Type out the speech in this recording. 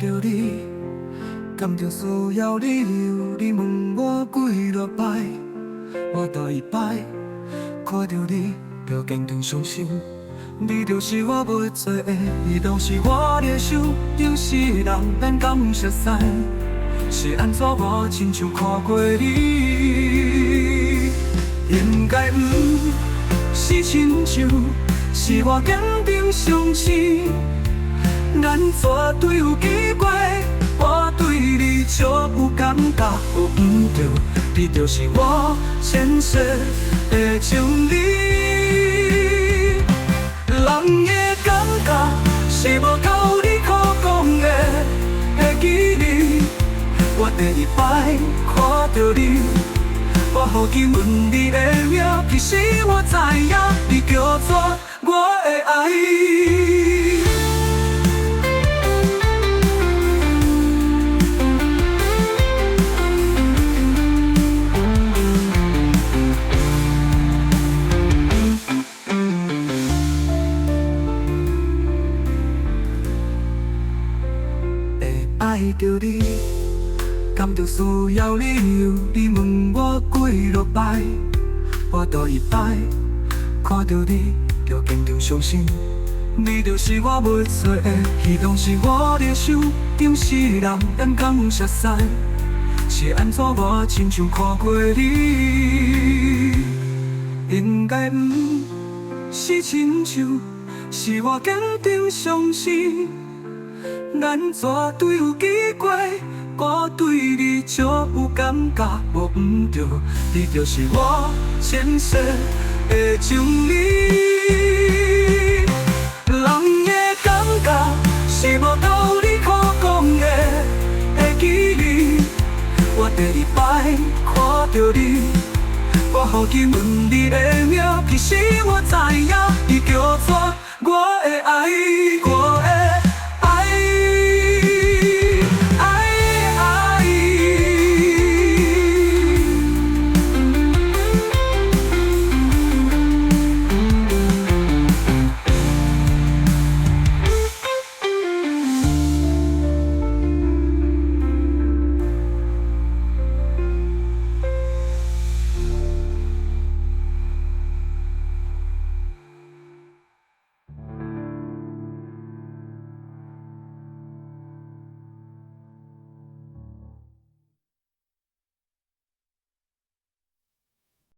着你，甘着需要理由。你问我几落摆，我答一摆。看着你，就坚定相信，你就是我要做的，你拢是我的手。有时人免讲熟悉，是安怎我亲像看过你，应该不是亲像，是我坚定相信。咱绝对有奇怪，我对你足有感觉，有毋对，你就是我前世的情侣。人的感觉是无靠你可讲的，会记你。我第二摆看到你，我好奇问你的名，其实我知影，你叫做我的爱。爱着你，甘着需要理由。你问我几落摆，我答一摆。看到你，就坚定相信，你就是我要做的，彼拢是我的手。有时人咱讲熟悉，是安怎我亲像看过你，应该不是亲像，是我坚定相信。咱绝对有奇怪，我对你足有感觉，无毋对，你就是我前世的情侣。人的感觉是无道理可讲的，会记你。我第二摆看到你，我好奇问你的名，其实我知影，你叫做我的爱，我的爱。